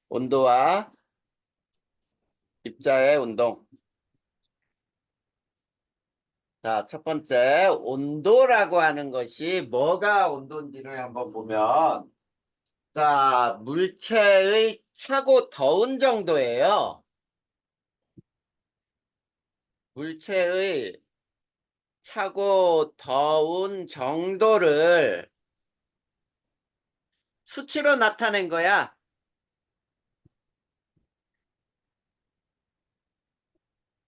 온도와 입자의 운동. 자, 첫 번째, 온도라고 하는 것이 뭐가 온도인지를 한번 보면, 자, 물체의 차고 더운 정도예요. 물체의 차고 더운 정도를 수치로 나타낸 거야.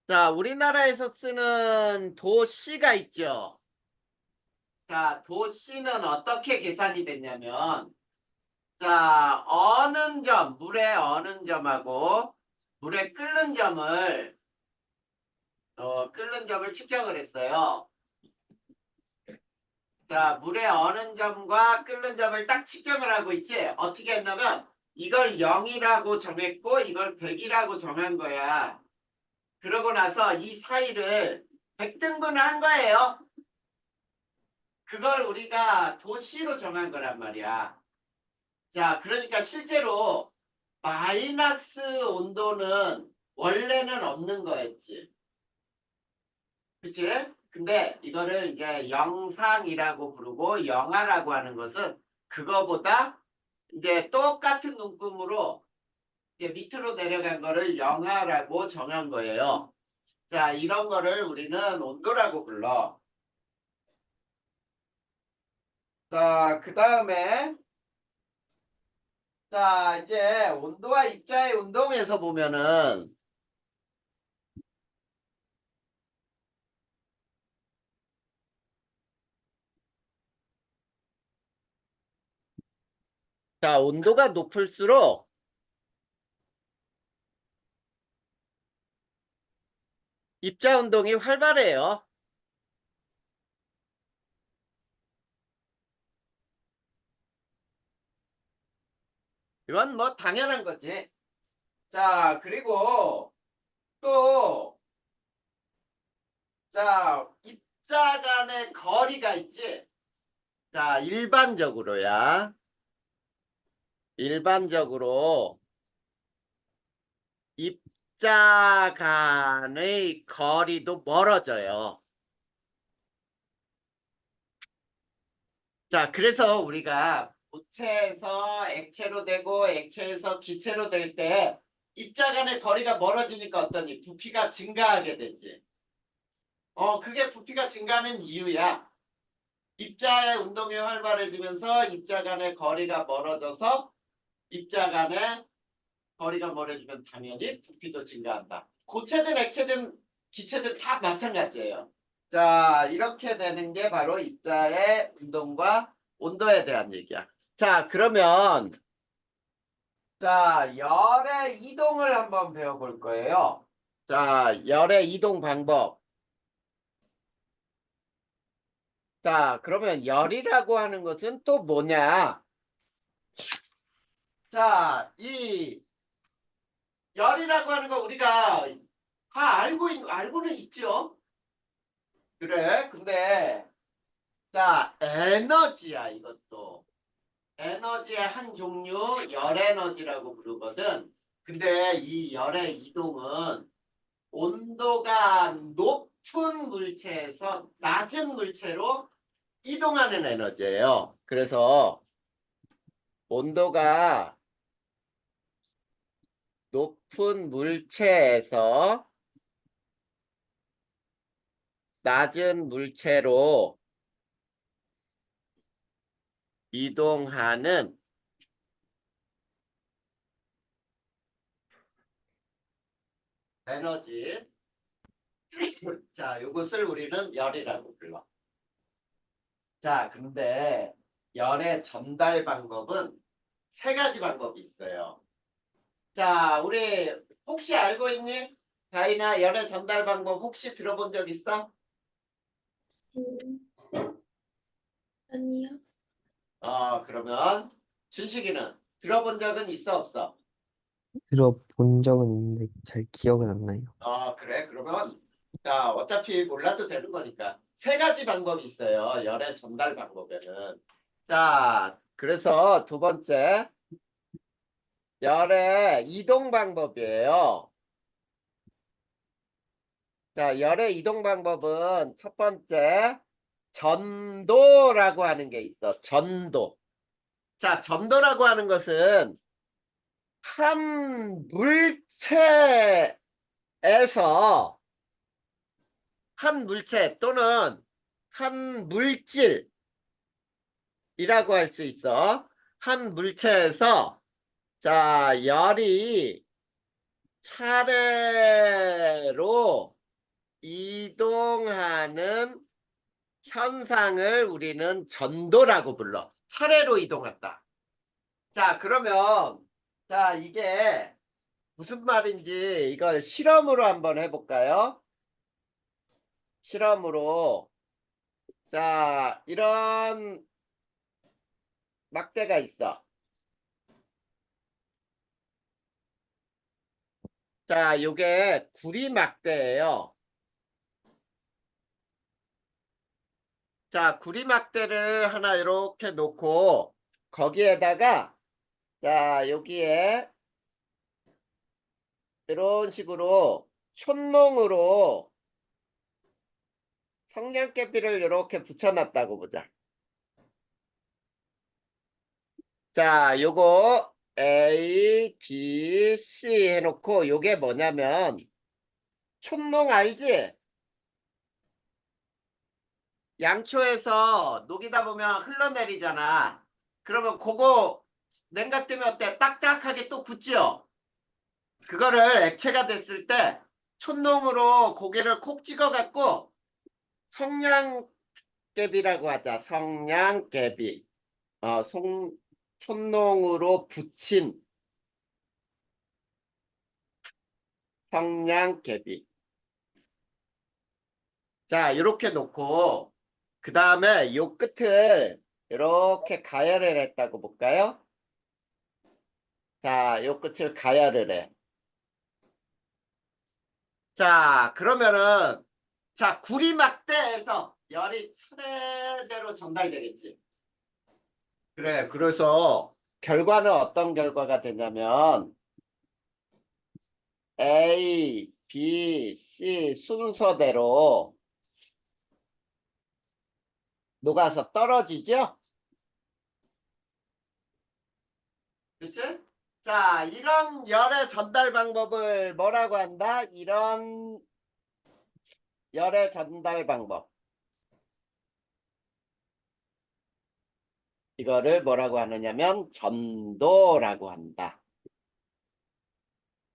자, 우리나라에서 쓰는 도씨가 있죠. 자, 도씨는 어떻게 계산이 됐냐면, 자, 어는 점, 물의 어는 점하고 물의 끓는 점을 측정을 했어요. 자, 물의 어는 점과 끓는 점을 딱 측정을 하고 있지. 어떻게 했냐면 이걸 0이라고 정했고 이걸 100이라고 정한 거야. 그러고 나서 이 사이를 100등분을 한 거예요. 그걸 우리가 도씨로 정한 거란 말이야. 자, 그러니까 실제로 마이너스 온도는 원래는 없는 거였지. 그치? 근데 이거를 이제 영상이라고 부르고 영하라고 하는 것은 그거보다 이제 똑같은 눈금으로 이제 밑으로 내려간 거를 영하라고 정한 거예요. 자, 이런 거를 우리는 온도라고 불러. 자, 그 다음에 자, 이제 온도와 입자의 운동에서 보면은 자, 온도가 높을수록 입자 운동이 활발해요. 이건 뭐 당연한 거지. 자, 그리고 또, 자, 입자 간의 거리가 있지. 자, 일반적으로야. 일반적으로 입자 간의 거리도 멀어져요. 자, 그래서 우리가 고체에서 액체로 되고 액체에서 기체로 될 때 입자 간의 거리가 멀어지니까 어떠니? 부피가 증가하게 되지. 그게 부피가 증가하는 이유야. 입자의 운동이 활발해지면서 입자 간의 거리가 멀어져서 입자 간의 거리가 멀어지면 당연히 부피도 증가한다. 고체든 액체든 기체든 다 마찬가지예요. 자, 이렇게 되는 게 바로 입자의 운동과 온도에 대한 얘기야. 자, 그러면 자, 열의 이동을 한번 배워볼 거예요. 자, 열의 이동 방법. 자, 그러면 열이라고 하는 것은 또 뭐냐? 자, 이 열이라고 하는 거 우리가 다 알고는 있죠. 그래. 근데 자, 에너지야 이것도. 에너지의 한 종류 열에너지라고 부르거든. 근데 이 열의 이동은 온도가 높은 물체에서 낮은 물체로 이동하는 에너지예요. 그래서 온도가 높은 물체에서 낮은 물체로 이동하는 에너지. 자, 이것을 우리는 열이라고 불러. 자, 근데 열의 전달 방법은 세 가지 방법이 있어요. 자, 우리 혹시 알고 있니? 다이나 열의 전달 방법 혹시 들어본 적 있어? 음, 아니요. 그러면 준식이는 들어본 적은 있어 없어? 들어본 적은 있는데 잘 기억은 안 나요. 그래. 그러면 자, 어차피 몰라도 되는 거니까 세 가지 방법이 있어요. 열의 전달 방법에는. 자, 그래서 두 번째 열의 이동 방법이에요. 자, 열의 이동 방법은 첫 번째, 전도라고 하는 게 있어. 전도. 자, 전도라고 하는 것은 한 물체에서 한 물체 또는 한 물질이라고 할 수 있어. 한 물체에서 자, 열이 차례로 이동하는 현상을 우리는 전도라고 불러. 차례로 이동한다. 자, 그러면 자, 이게 무슨 말인지 이걸 실험으로 한번 해볼까요? 실험으로 자, 이런 막대가 있어. 자, 요게 구리 막대예요. 자, 구리 막대를 하나 이렇게 놓고 거기에다가 자, 여기에 이런 식으로 촛농으로 성냥개비를 이렇게 붙여놨다고 보자. 자, 요거 A, B, C 해놓고 요게 뭐냐면 촛농 알지? 양초에서 녹이다 보면 흘러내리잖아. 그러면 그거 냉각 때문에 어때? 딱딱하게 또 굳죠? 그거를 액체가 됐을 때 촛농으로 고개를 콕 찍어갖고 성냥개비라고 하자. 성냥개비. 촛농으로 붙인 성냥개비. 자, 이렇게 놓고 그 다음에 요 끝을 이렇게 가열을 했다고 볼까요? 자, 요 끝을 가열을 해. 자, 그러면은 자, 구리막대에서 열이 차례대로 전달되겠지. 그래, 그래서 결과는 어떤 결과가 되냐면 A, B, C 순서대로 녹아서 떨어지죠? 그치? 자, 이런 열의 전달 방법을 뭐라고 한다? 이런 열의 전달 방법. 이거를 뭐라고 하느냐면 전도라고 한다.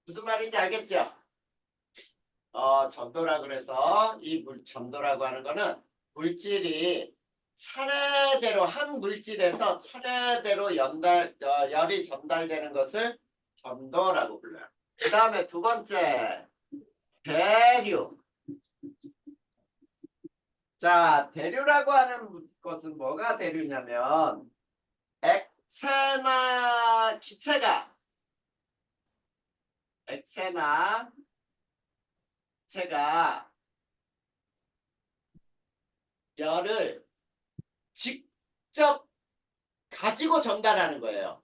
무슨 말인지 알겠죠? 전도라 그래서 전도라고 하는 거는 물질이 차례대로 한 물질에서 차례대로 열이 전달되는 것을 전도라고 불러요. 그 다음에 두 번째, 대류. 자, 대류라고 하는 것은 뭐가 대류냐면 액체나 기체가 열을 직접 가지고 전달하는 거예요.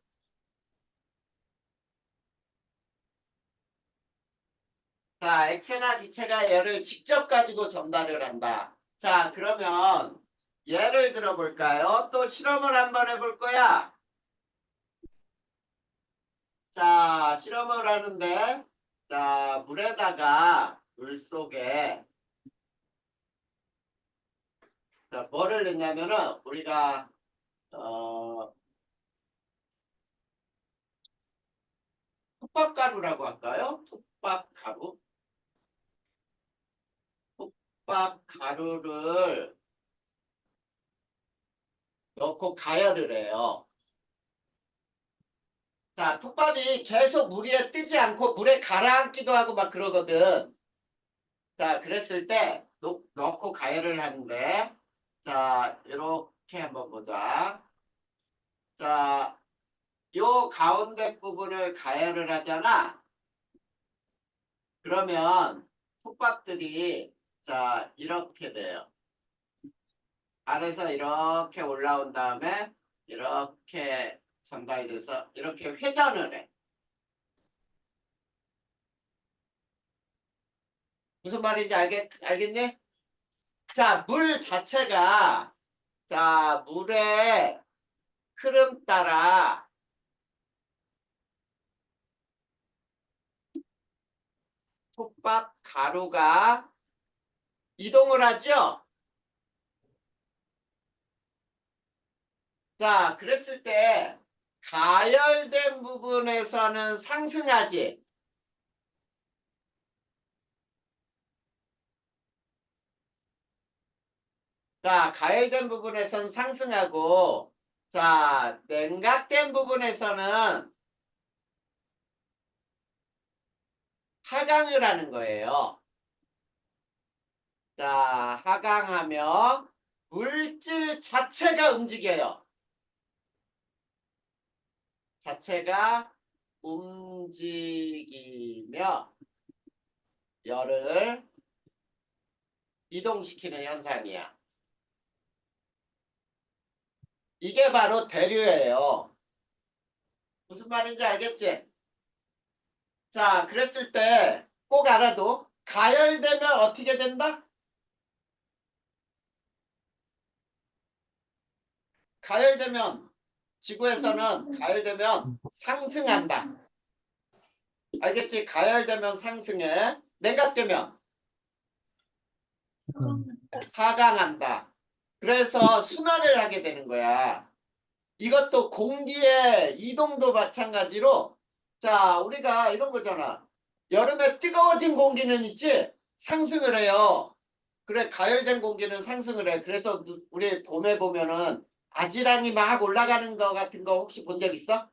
자, 액체나 기체가 열을 직접 가지고 전달을 한다. 자, 그러면 예를 들어 볼까요? 또 실험을 한번 해볼 거야. 자, 실험을 하는데, 자, 물 속에, 자, 뭐를 넣냐면은, 우리가, 톱밥가루라고 할까요? 톱밥가루를 넣고 가열을 해요. 자, 톱밥이 계속 물 위에 뜨지 않고 물에 가라앉기도 하고 막 그러거든. 자, 그랬을 때 넣고 가열을 하는데, 자, 이렇게 한번 보자. 자, 요 가운데 부분을 가열을 하잖아. 그러면 톱밥들이 자, 이렇게 돼요. 아래서 이렇게 올라온 다음에 이렇게 전달돼서 이렇게 회전을 해. 무슨 말인지 알겠니? 자, 물 자체가 자, 물의 흐름 따라 톱밥 가루가 이동을 하죠? 자, 그랬을 때 가열된 부분에서는 상승하지. 자, 가열된 부분에서는 상승하고 자, 냉각된 부분에서는 하강을 하는 거예요. 자, 하강하면 물질 자체가 움직여요. 자체가 움직이며 열을 이동시키는 현상이야. 이게 바로 대류예요. 무슨 말인지 알겠지? 자, 그랬을 때 꼭 알아도 가열되면 어떻게 된다? 가열되면 지구에서는 가열되면 상승한다. 알겠지? 가열되면 상승해. 냉각되면 하강한다. 그래서 순환을 하게 되는 거야. 이것도 공기의 이동도 마찬가지로 자, 우리가 이런 거잖아. 여름에 뜨거워진 공기는 있지? 상승을 해요. 그래, 가열된 공기는 상승을 해. 그래서 우리 봄에 보면은 아지랑이 막 올라가는 거 같은 거 혹시 본 적 있어?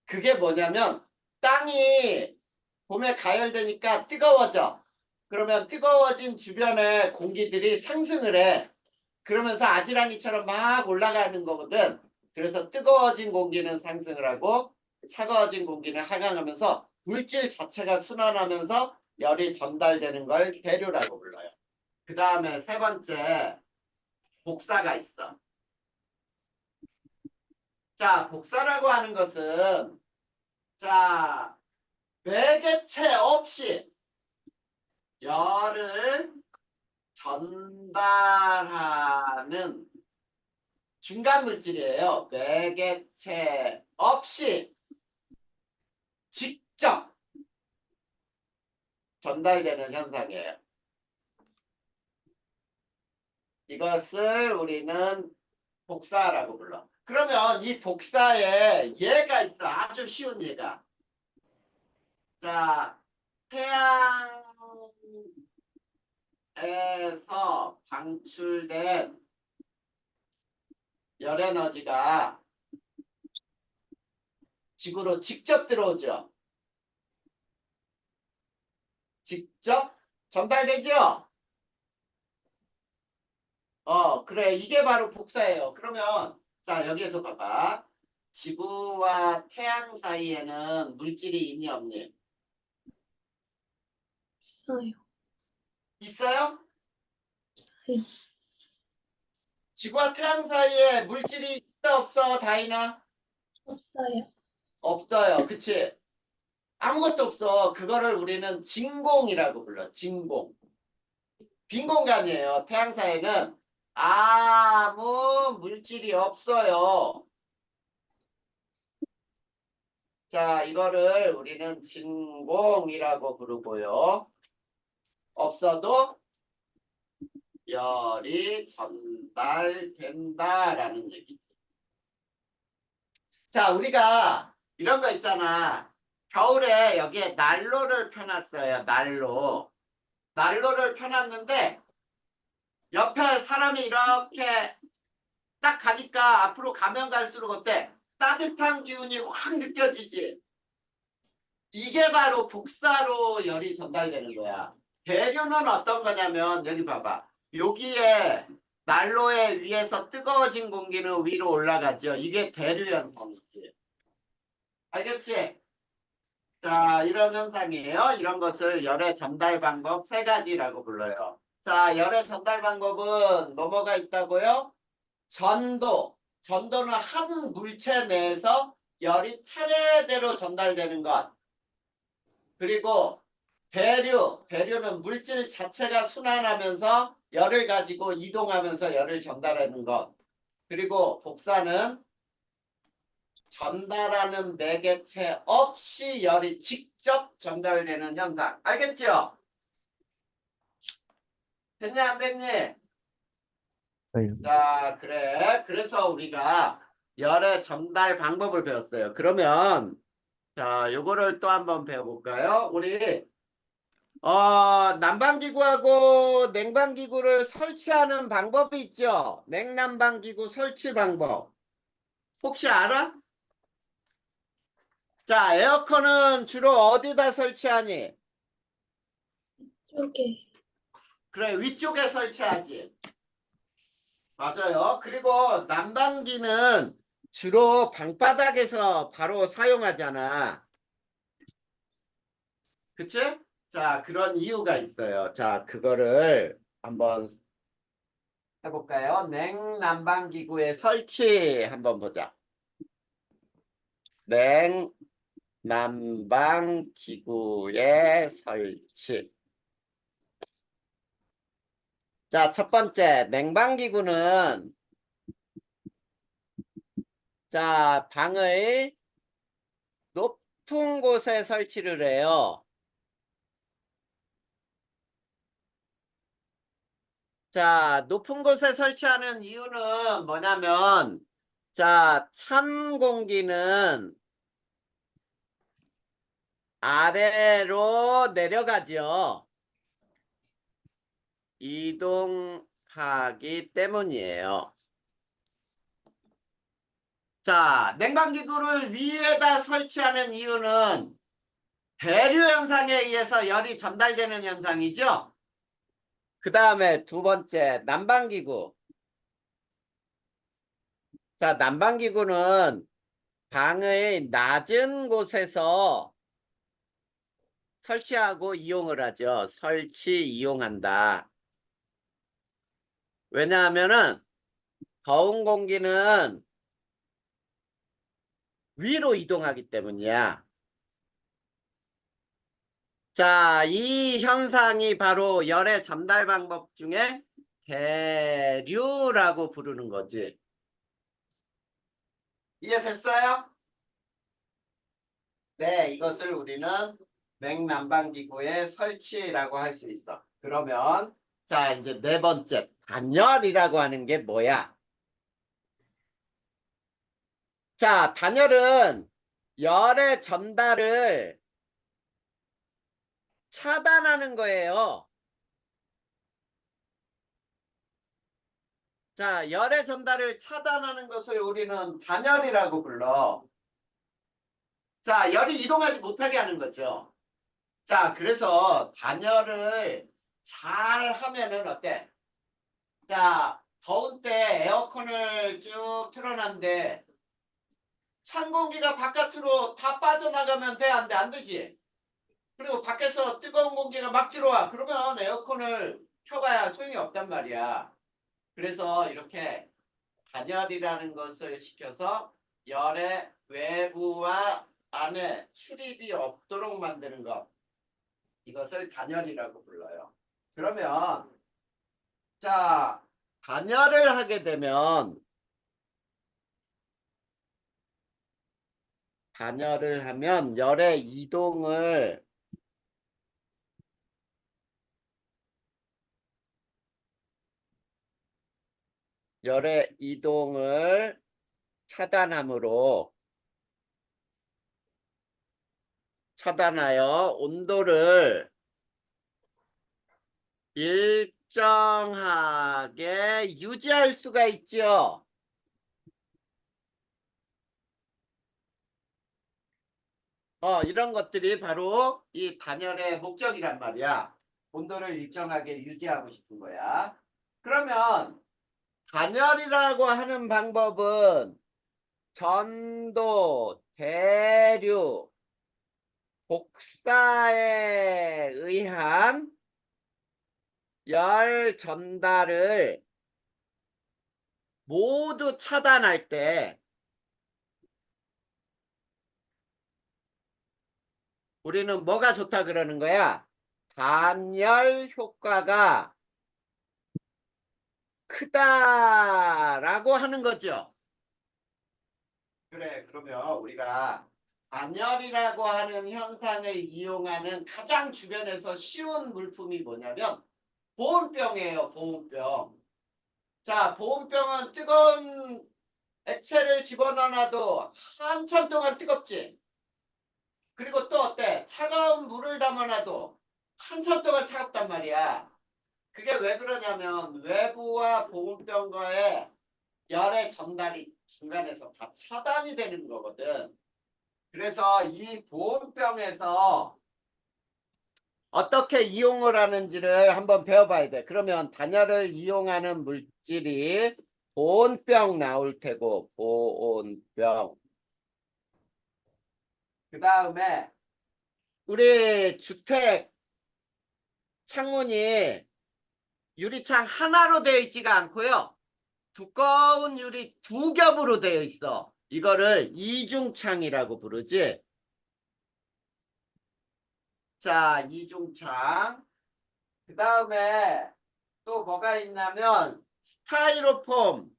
그게 뭐냐면 땅이 봄에 가열되니까 뜨거워져. 그러면 뜨거워진 주변의 공기들이 상승을 해. 그러면서 아지랑이처럼 막 올라가는 거거든. 그래서 뜨거워진 공기는 상승을 하고 차가워진 공기는 하강하면서 물질 자체가 순환하면서 열이 전달되는 걸 대류라고 불러요. 그 다음에 세 번째 복사가 있어. 자, 복사라고 하는 것은 자, 매개체 없이 열을 전달하는 중간 물질이에요. 매개체 없이 직접 전달되는 현상이에요. 이것을 우리는 복사라고 불러. 그러면 이 복사에 예가 있어. 아주 쉬운 예가. 자, 태양에서 방출된 열 에너지가 지구로 직접 들어오죠. 직접 전달되죠. 그래. 이게 바로 복사예요. 그러면 자, 여기에서 봐봐. 지구와 태양 사이에는 물질이 있니 없니? 있어요. 있어요? 네. 지구와 태양 사이에 물질이 있어 없어 다이나? 없어요. 없어요. 그치? 아무것도 없어. 그거를 우리는 진공이라고 불러. 진공. 빈 공간이에요. 태양 사이에는 아무 물질이 없어요. 자, 이거를 우리는 진공이라고 부르고요. 없어도 열이 전달된다라는 얘기죠. 자, 우리가 이런 거 있잖아. 겨울에 여기에 난로를 펴놨어요. 난로. 난로를 펴놨는데 옆에 사람이 이렇게 딱 가니까 앞으로 가면 갈수록 어때? 따뜻한 기운이 확 느껴지지. 이게 바로 복사로 열이 전달되는 거야. 대류는 어떤 거냐면 여기 봐봐. 여기에 난로에 위에서 뜨거워진 공기는 위로 올라가죠. 이게 대류 현상이지. 알겠지? 자, 이런 현상이에요. 이런 것을 열의 전달 방법 세 가지라고 불러요. 자, 열의 전달 방법은 뭐뭐가 있다고요? 전도. 전도는 한 물체 내에서 열이 차례대로 전달되는 것. 그리고 대류는 물질 자체가 순환하면서 열을 가지고 이동하면서 열을 전달하는 것. 그리고 복사는 전달하는 매개체 없이 열이 직접 전달되는 현상. 알겠죠? 됐냐 안 됐니? 없어요. 자, 그래. 그래서 우리가 열의 전달 방법을 배웠어요. 그러면 자, 요거를 또 한번 배워볼까요? 우리 난방기구하고 냉방기구를 설치하는 방법이 있죠? 냉난방기구 설치 방법. 혹시 알아? 자, 에어컨은 주로 어디다 설치하니? 쪽에. 그래, 위쪽에 설치하지. 맞아요. 그리고 난방기는 주로 방바닥에서 바로 사용하잖아. 그치? 자, 그런 이유가 있어요. 자, 그거를 한번 해볼까요? 냉난방기구의 설치 한번 보자. 냉난방기구의 설치. 자, 첫 번째, 냉방기구는 자, 방의 높은 곳에 설치를 해요. 자, 높은 곳에 설치하는 이유는 뭐냐면, 자, 찬 공기는 아래로 내려가죠. 이동하기 때문이에요. 자, 냉방기구를 위에다 설치하는 이유는 대류 현상에 의해서 열이 전달되는 현상이죠. 그 다음에 두 번째, 난방기구. 자, 난방기구는 방의 낮은 곳에서 설치하고 이용을 하죠. 설치, 이용한다. 왜냐하면은 더운 공기는 위로 이동하기 때문이야. 자, 이 현상이 바로 열의 전달 방법 중에 대류라고 부르는 거지. 이해됐어요? 네, 이것을 우리는 냉난방기구의 설치라고 할 수 있어. 그러면 자, 이제 네 번째, 단열이라고 하는 게 뭐야? 자, 단열은 열의 전달을 차단하는 거예요. 자, 열의 전달을 차단하는 것을 우리는 단열이라고 불러. 자, 열이 이동하지 못하게 하는 거죠. 자, 그래서 단열을 잘 하면은 어때? 자, 더운 때 에어컨을 쭉 틀어놨는데 찬 공기가 바깥으로 다 빠져나가면 돼? 안 돼? 안 되지? 그리고 밖에서 뜨거운 공기가 막 들어와. 그러면 에어컨을 켜봐야 소용이 없단 말이야. 그래서 이렇게 단열이라는 것을 시켜서 열의 외부와 안에 출입이 없도록 만드는 것. 이것을 단열이라고 불러요. 그러면 자, 단열을 하게 되면 단열을 하면 열의 이동을 차단하여 온도를 일정하게 유지할 수가 있죠. 이런 것들이 바로 이 단열의 목적이란 말이야. 온도를 일정하게 유지하고 싶은 거야. 그러면 단열이라고 하는 방법은 전도, 대류, 복사에 의한 열 전달을 모두 차단할 때 우리는 뭐가 좋다 그러는 거야? 단열 효과가 크다라고 하는 거죠. 그래, 그러면 우리가 단열이라고 하는 현상을 이용하는 가장 주변에서 쉬운 물품이 뭐냐면 보온병이에요, 보온병. 자, 보온병은 뜨거운 액체를 집어넣어놔도 한참 동안 뜨겁지. 그리고 또 어때? 차가운 물을 담아놔도 한참 동안 차갑단 말이야. 그게 왜 그러냐면 외부와 보온병과의 열의 전달이 중간에서 다 차단이 되는 거거든. 그래서 이 보온병에서 어떻게 이용을 하는지를 한번 배워봐야 돼. 그러면 단열을 이용하는 물질이 보온병 나올 테고, 보온병. 그 다음에 우리 주택 창문이 유리창 하나로 되어 있지가 않고요. 두꺼운 유리 두 겹으로 되어 있어. 이거를 이중창이라고 부르지. 자, 이중창. 그 다음에 또 뭐가 있냐면 스타이로폼.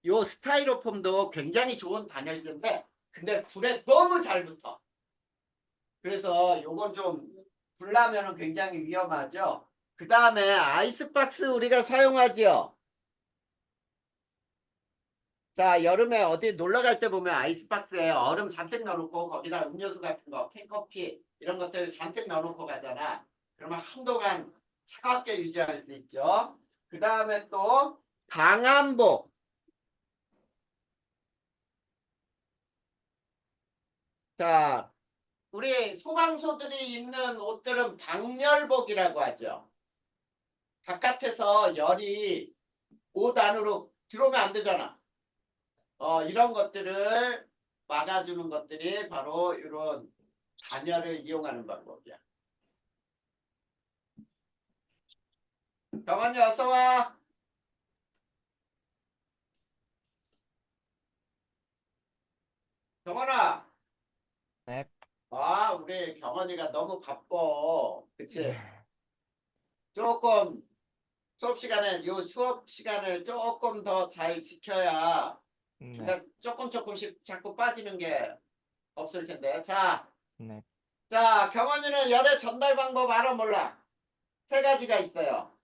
요 스타이로폼도 굉장히 좋은 단열재인데 근데 불에 너무 잘 붙어. 그래서 요건 좀 불나면은 굉장히 위험하죠. 그 다음에 아이스박스 우리가 사용하죠. 자, 여름에 어디 놀러 갈 때 보면 아이스박스에 얼음 잔뜩 넣어놓고 거기다 음료수 같은 거, 캔커피 이런 것들 잔뜩 넣어놓고 가잖아. 그러면 한동안 차갑게 유지할 수 있죠. 그 다음에 또 방한복. 자, 우리 소방서들이 입는 옷들은 방열복이라고 하죠. 바깥에서 열이 옷 안으로 들어오면 안 되잖아. 이런 것들을 막아주는 것들이 바로 이런 단열을 이용하는 방법이야. 경원이 어서 와. 경원아. 네. 아, 우리 경원이가 너무 바빠. 그치? 조금 수업 시간을 조금 더 잘 지켜야 네. 중간 조금씩 자꾸 빠지는 게 없을 텐데. 자, 네. 자, 경원이는 열의 전달 방법 알아 몰라? 세 가지가 있어요.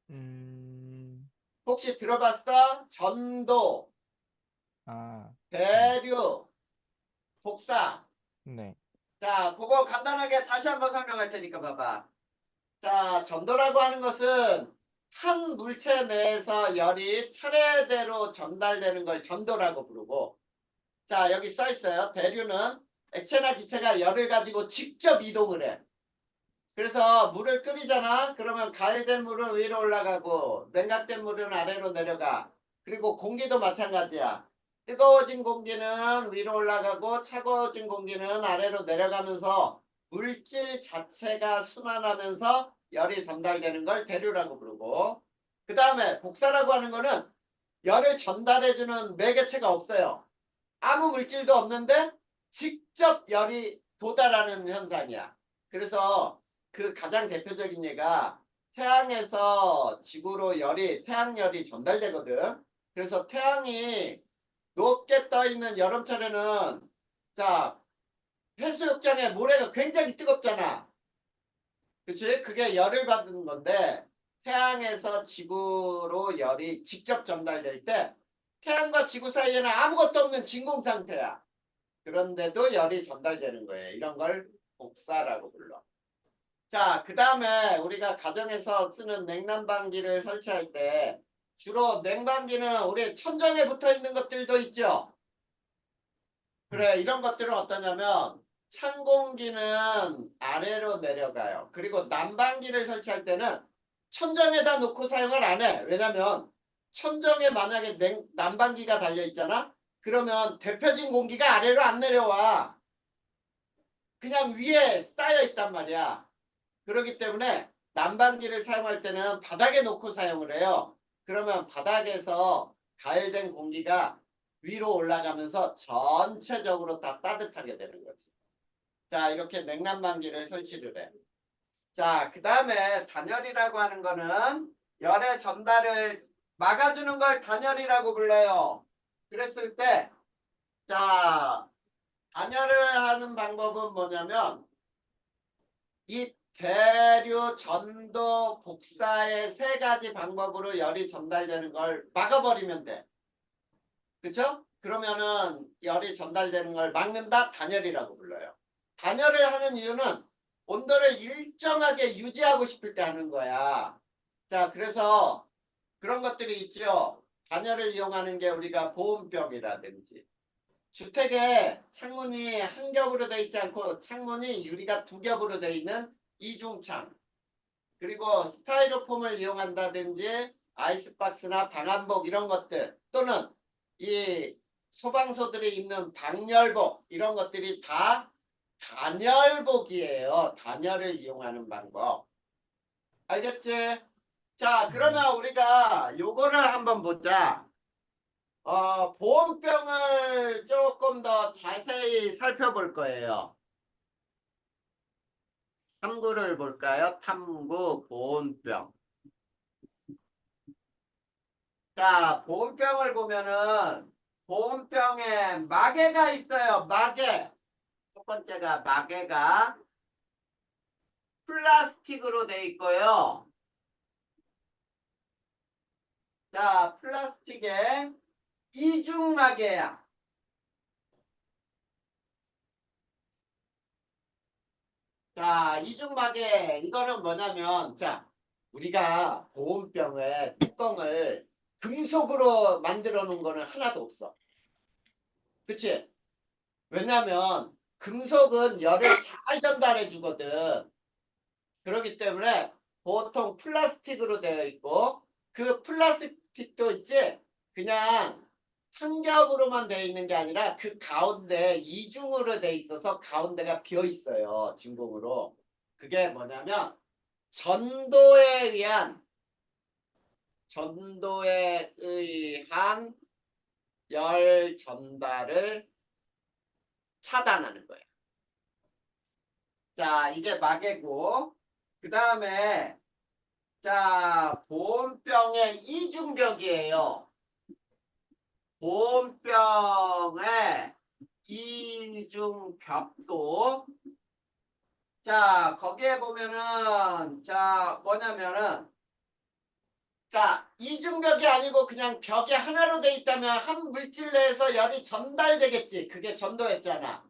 음, 혹시 들어봤어? 전도, 아, 대류, 복사. 네. 자, 그거 간단하게 다시 한번 설명할 테니까 봐봐. 자, 전도라고 하는 것은 한 물체 내에서 열이 차례대로 전달되는 걸 전도라고 부르고, 자, 여기 써 있어요. 대류는 액체나 기체가 열을 가지고 직접 이동을 해. 그래서 물을 끓이잖아. 그러면 가열된 물은 위로 올라가고 냉각된 물은 아래로 내려가. 그리고 공기도 마찬가지야. 뜨거워진 공기는 위로 올라가고 차가워진 공기는 아래로 내려가면서 물질 자체가 순환하면서 열이 전달되는 걸 대류라고 부르고, 그 다음에 복사라고 하는 거는 열을 전달해주는 매개체가 없어요. 아무 물질도 없는데 직접 열이 도달하는 현상이야. 그래서 그 가장 대표적인 예가 태양에서 지구로 태양열이 전달되거든. 그래서 태양이 높게 떠 있는 여름철에는 자, 해수욕장에 모래가 굉장히 뜨겁잖아. 그치? 그게 열을 받는 건데 태양에서 지구로 열이 직접 전달될 때 태양과 지구 사이에는 아무것도 없는 진공 상태야. 그런데도 열이 전달되는 거예요. 이런 걸 복사라고 불러. 자, 그 다음에 우리가 가정에서 쓰는 냉난방기를 설치할 때 주로 냉방기는 우리 천정에 붙어 있는 것들도 있죠. 그래, 이런 것들은 어떠냐면 찬 공기는 아래로 내려가요. 그리고 난방기를 설치할 때는 천정에다 놓고 사용을 안 해. 왜냐면 천정에 만약에 난방기가 달려 있잖아. 그러면 데펴진 공기가 아래로 안 내려와. 그냥 위에 쌓여 있단 말이야. 그렇기 때문에 난방기를 사용할 때는 바닥에 놓고 사용을 해요. 그러면 바닥에서 가열된 공기가 위로 올라가면서 전체적으로 다 따뜻하게 되는 거지. 자, 이렇게 냉난방기를 설치를 해. 자, 그 다음에 단열이라고 하는 거는 열의 전달을 막아주는 걸 단열이라고 불러요. 그랬을 때, 자, 단열을 하는 방법은 뭐냐면 이 대류, 전도, 복사의 세 가지 방법으로 열이 전달되는 걸 막아버리면 돼. 그쵸? 그러면은 열이 전달되는 걸 막는다? 단열이라고 불러요. 단열을 하는 이유는 온도를 일정하게 유지하고 싶을 때 하는 거야. 자, 그래서 그런 것들이 있죠. 단열을 이용하는 게 우리가 보온병이라든지 주택에 창문이 한 겹으로 되어 있지 않고 창문이 유리가 두 겹으로 되어 있는 이중창, 그리고 스타이로폼을 이용한다든지 아이스박스나 방한복 이런 것들, 또는 이 소방서들이 입는 방열복, 이런 것들이 다 단열복이에요. 단열을 이용하는 방법. 알겠지? 자, 그러면 우리가 요거를 한번 보자. 보온병을 조금 더 자세히 살펴볼 거예요. 탐구를 볼까요? 탐구, 보온병. 자, 보온병을 보면은 보온병에 마개가 있어요. 마개. 첫 번째가 마개가 플라스틱으로 돼 있고요. 자, 플라스틱에 이중마개야. 자, 이중마개 이거는 뭐냐면, 자, 우리가 보온병의 뚜껑을 금속으로 만들어 놓은 거는 하나도 없어. 그치? 왜냐면 금속은 열을 잘 전달해 주거든. 그렇기 때문에 보통 플라스틱으로 되어 있고, 그 플라스틱도 있지, 그냥 한 겹으로만 되어 있는 게 아니라 그 가운데 이중으로 되어 있어서 가운데가 비어 있어요. 진공으로. 그게 뭐냐면 전도에 의한 열 전달을 차단하는 거예요. 자, 이게 마개고, 그 다음에 자, 보온병의 이중벽이에요. 보온병의 이중벽도, 자, 거기에 보면은, 자, 뭐냐면은, 자, 이중벽이 아니고 그냥 벽이 하나로 돼 있다면 한 물질 내에서 열이 전달되겠지. 그게 전도였잖아.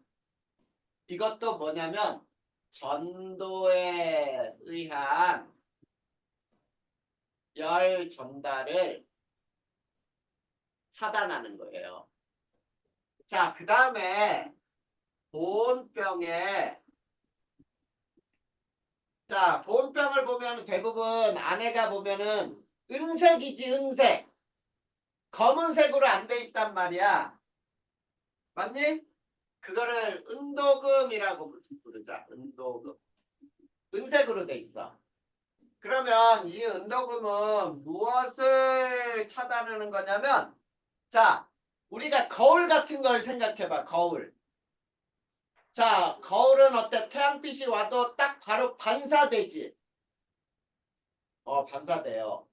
이것도 뭐냐면 전도에 의한 열 전달을 차단하는 거예요. 자, 그 다음에 보온병에, 자, 보온병을 보면 대부분 안에가 보면은 은색이지, 은색. 검은색으로 안 돼 있단 말이야. 맞니? 그거를 은도금이라고 부르자. 은도금. 은색으로 돼 있어. 그러면 이 은도금은 무엇을 차단하는 거냐면, 자, 우리가 거울 같은 걸 생각해봐. 거울. 자, 거울은 어때? 태양빛이 와도 딱 바로 반사되지. 반사돼요.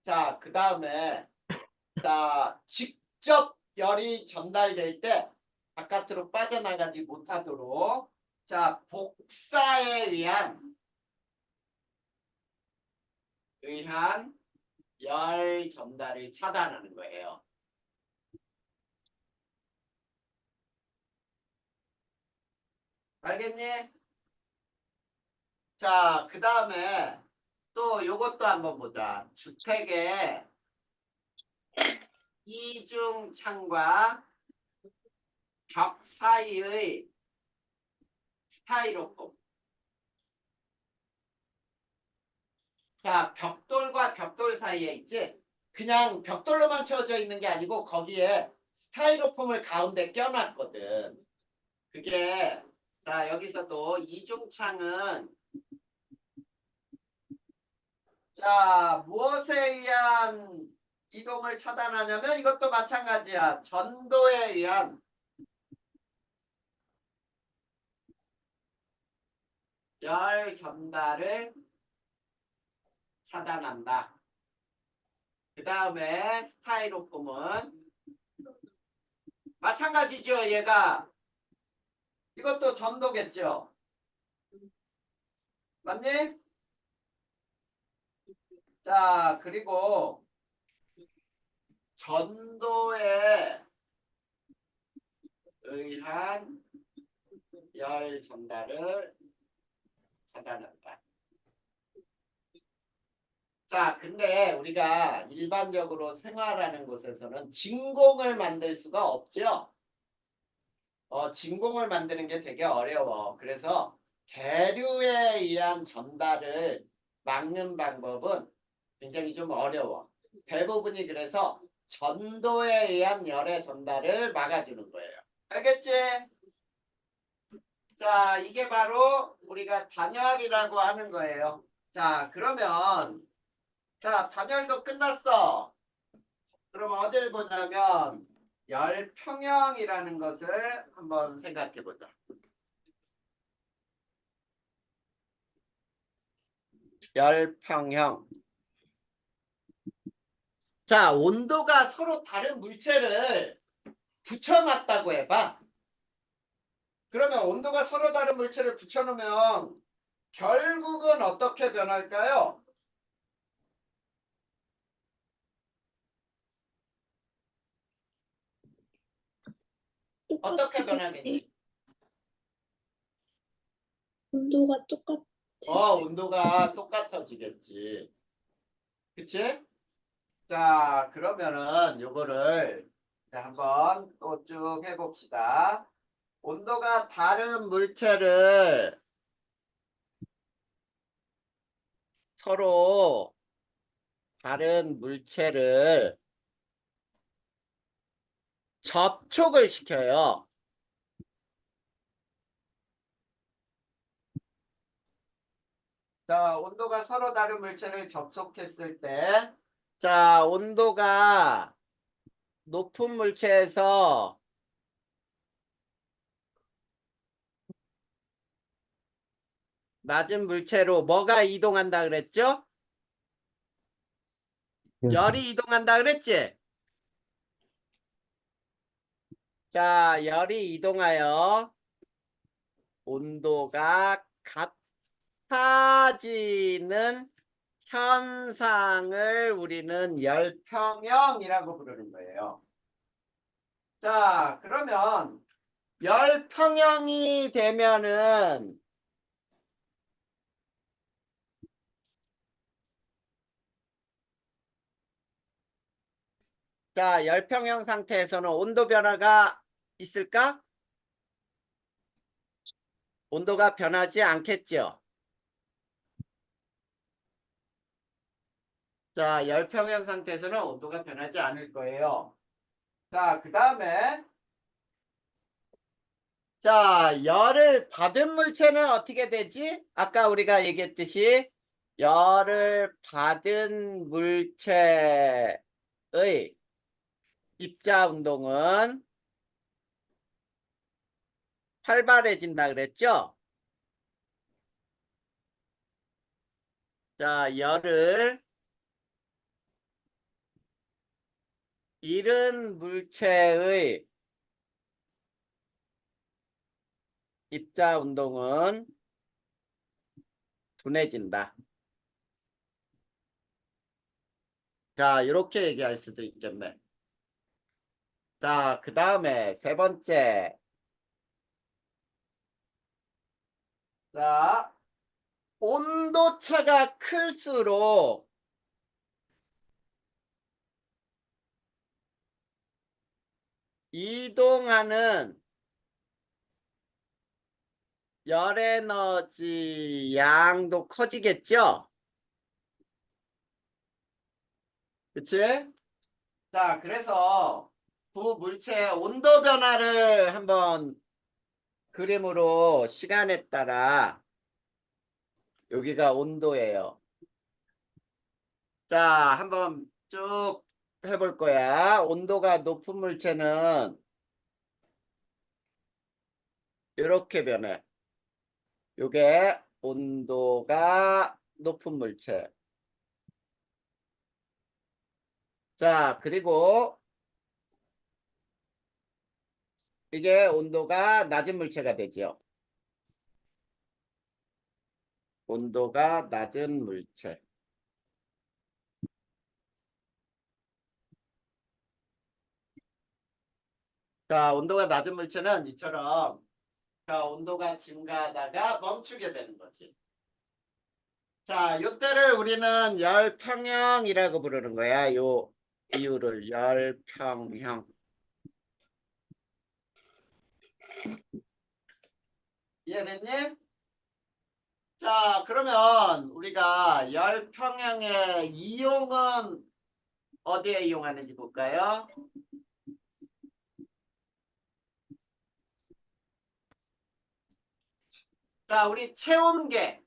자, 그 다음에, 자, 직접 열이 전달될 때 바깥으로 빠져나가지 못하도록, 자, 복사에 의한 열 전달을 차단하는 거예요. 알겠니? 자, 그 다음에 또 요것도 한번 보자. 주택의 이중창과 벽 사이의 스타이로폼. 자, 벽돌과 벽돌 사이에 있지? 그냥 벽돌로만 채워져 있는 게 아니고 거기에 스타이로폼을 가운데 껴놨거든. 그게, 자, 여기서도 이중창은, 자, 무엇에 의한 이동을 차단하냐면 이것도 마찬가지야. 전도에 의한 열 전달을 차단한다. 그 다음에 스타이로폼은 마찬가지죠. 얘가 이것도 전도겠죠. 맞니? 자, 그리고 전도에 의한 열 전달을 차단한다. 자, 근데 우리가 일반적으로 생활하는 곳에서는 진공을 만들 수가 없죠. 진공을 만드는 게 되게 어려워. 그래서 계류에 의한 전달을 막는 방법은 굉장히 좀 어려워. 대부분이 그래서 전도에 의한 열의 전달을 막아주는 거예요. 알겠지? 자, 이게 바로 우리가 단열이라고 하는 거예요. 자, 그러면 자, 단열도 끝났어. 그럼 어딜 보자면 열평형이라는 것을 한번 생각해 보자. 열평형. 자, 온도가 서로 다른 물체를 붙여놨다고 해봐. 그러면 온도가 서로 다른 물체를 붙여놓으면 결국은 어떻게 변할까요? 어떻게 똑같이 변하겠니? 온도가 똑같아. 온도가 똑같아지겠지. 그치? 자, 그러면은 요거를 한번 또 쭉 해봅시다. 온도가 다른 물체를 서로 다른 물체를 접촉을 시켜요. 자, 온도가 서로 다른 물체를 접촉했을 때, 자, 온도가 높은 물체에서 낮은 물체로 뭐가 이동한다 그랬죠? 열이 이동한다 그랬지? 자, 열이 이동하여 온도가 같아지는 현상을 우리는 열평형이라고 부르는 거예요. 자, 그러면 열평형이 되면은 자, 열평형 상태에서는 온도 변화가 있을까? 온도가 변하지 않겠죠. 자, 열평형 상태에서는 온도가 변하지 않을 거예요. 자, 그 다음에 자, 열을 받은 물체는 어떻게 되지? 아까 우리가 얘기했듯이 열을 받은 물체의 입자 운동은 활발해진다 그랬죠? 자, 열을 잃은 물체의 입자 운동은 둔해진다. 자, 이렇게 얘기할 수도 있겠네. 자, 그 다음에 세 번째. 자, 온도차가 클수록 이동하는 열 에너지 양도 커지겠죠? 그치? 자, 그래서 두 물체의 온도 변화를 한번 그림으로 시간에 따라 여기가 온도예요. 자, 한번 쭉 해볼 거야. 온도가 높은 물체는 이렇게 변해. 요게 온도가 높은 물체. 자, 그리고 이게 온도가 낮은 물체가 되죠. 온도가 낮은 물체. 자, 온도가 낮은 물체는 이처럼 자, 온도가 증가하다가 멈추게 되는 거지. 자, 요때를 우리는 열평형이라고 부르는 거야. 요 이유를 열평형. 이해됐니? 자, 그러면 우리가 열평형의 이용은 어디에 이용하는지 볼까요? 자, 우리 체온계.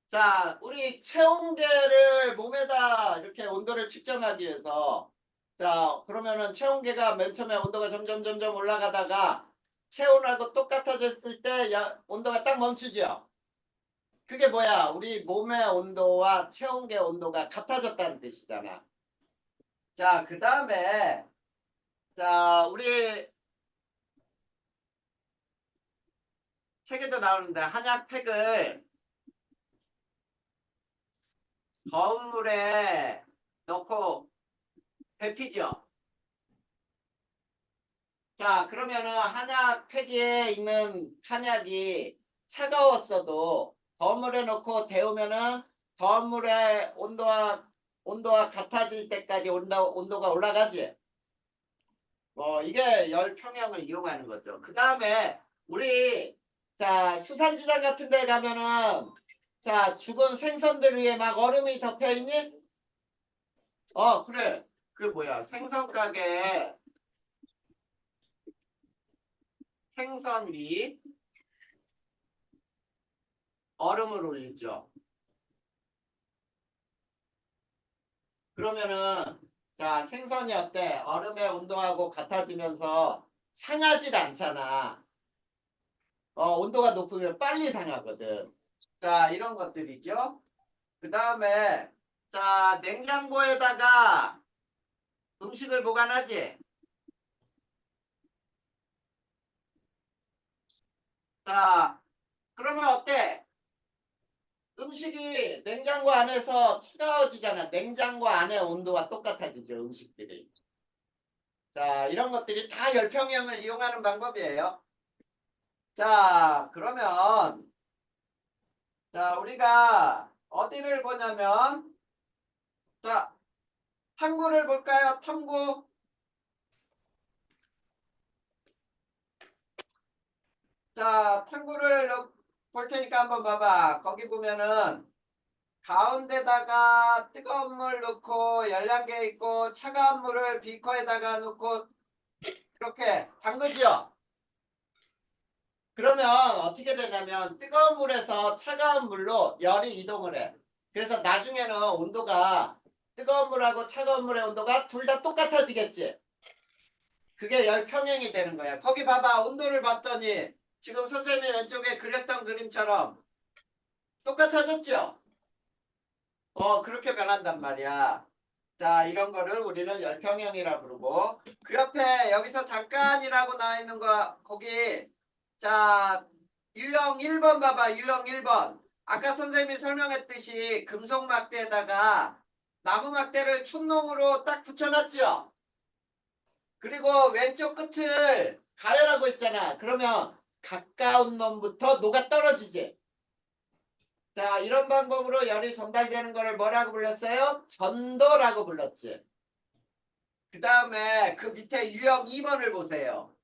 자, 우리 체온계를 몸에다 이렇게 온도를 측정하기 위해서 자, 그러면은 체온계가 맨 처음에 온도가 점점 올라가다가 체온하고 똑같아졌을 때 온도가 딱 멈추죠. 그게 뭐야? 우리 몸의 온도와 체온계 온도가 같아졌다는 뜻이잖아. 자, 그 다음에 자, 우리 책에도 나오는데 한약팩을 더운 물에 넣고 데피죠. 자, 그러면은 한약 폐기에 있는 한약이 차가웠어도 더운 물에 넣고 데우면은 더운 물의 온도와 같아질 때까지 온도가 올라가지. 이게 열평형을 이용하는 거죠. 그 다음에 우리 자 수산시장 같은 데 가면은 자 죽은 생선들 위에 막 얼음이 덮여 있니? 그래. 그 뭐야 생선 가게에 생선 위 얼음을 올리죠. 그러면은 자 생선이 어때? 얼음의 온도하고 같아지면서 상하질 않잖아. 온도가 높으면 빨리 상하거든. 자 이런 것들이죠. 그 다음에 자 냉장고에다가 음식을 보관하지. 자 그러면 어때? 음식이 냉장고 안에서 차가워지잖아. 냉장고 안의 온도와 똑같아지죠. 음식들이. 자 이런 것들이 다 열평형을 이용하는 방법이에요. 자 그러면 자 우리가 어디를 보냐면 자 탐구를 볼까요? 탐구. 자 탐구를 볼 테니까 한번 봐봐. 거기 보면은 가운데다가 뜨거운 물 넣고 열량계 있고 차가운 물을 비커에다가 넣고 이렇게 담그죠. 그러면 어떻게 되냐면 뜨거운 물에서 차가운 물로 열이 이동을 해. 그래서 나중에는 온도가 뜨거운 물하고 차가운 물의 온도가 둘 다 똑같아지겠지. 그게 열평형이 되는 거야. 거기 봐봐. 온도를 봤더니 지금 선생님이 왼쪽에 그렸던 그림처럼 똑같아졌죠? 그렇게 변한단 말이야. 자, 이런 거를 우리는 열평형이라 부르고 그 옆에 여기서 잠깐이라고 나와 있는 거 거기 자, 유형 1번 봐봐. 유형 1번. 아까 선생님이 설명했듯이 금속 막대에다가 나무 막대를 촌농으로 딱 붙여놨죠? 그리고 왼쪽 끝을 가열하고 있잖아. 그러면 가까운 놈부터 녹아 떨어지지. 자, 이런 방법으로 열이 전달되는 것을 뭐라고 불렀어요? 전도라고 불렀지. 그 다음에 그 밑에 유형 2번을 보세요.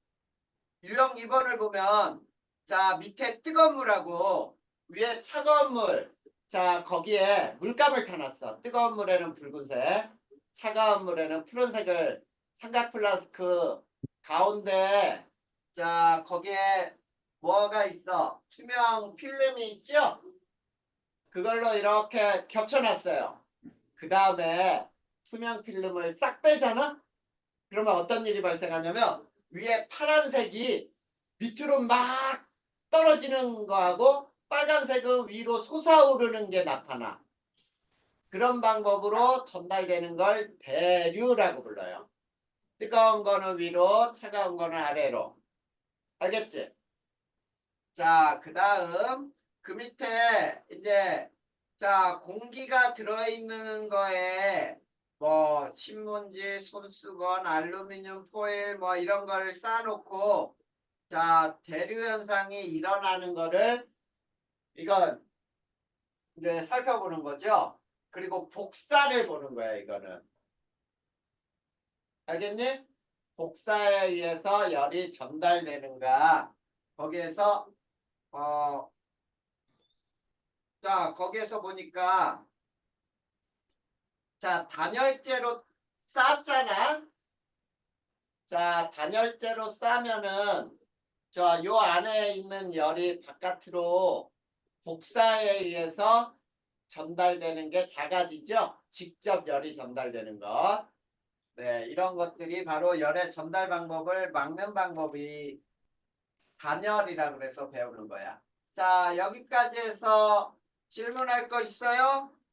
유형 2번을 보면 자 밑에 뜨거운 물하고 위에 차가운 물. 자 거기에 물감을 타놨어. 뜨거운 물에는 붉은색, 차가운 물에는 푸른색을 삼각 플라스크 가운데 자 거기에 뭐가 있어? 투명 필름이 있죠? 그걸로 이렇게 겹쳐놨어요. 그 다음에 투명 필름을 싹 빼잖아? 그러면 어떤 일이 발생하냐면 위에 파란색이 밑으로 막 떨어지는 거하고 빨간색은 위로 솟아오르는 게 나타나. 그런 방법으로 전달되는 걸 대류라고 불러요. 뜨거운 거는 위로, 차가운 거는 아래로. 알겠지? 자, 그 다음 그 밑에 이제 자 공기가 들어있는 거에 뭐 신문지, 손수건, 알루미늄 포일 뭐 이런 걸 쌓아놓고 자 대류 현상이 일어나는 거를 이건 이제 살펴보는 거죠. 그리고 복사를 보는 거야 이거는. 알겠니? 복사에 의해서 열이 전달되는가 거기에서 자 거기에서 보니까 자 단열재로 쌌잖아. 자 단열재로 싸면은 저 요 안에 있는 열이 바깥으로 복사에 의해서 전달되는 게 작아지죠. 직접 열이 전달되는 것. 네, 이런 것들이 바로 열의 전달 방법을 막는 방법이 단열이라 그래서 배우는 거야. 자, 여기까지 해서 질문할 거 있어요?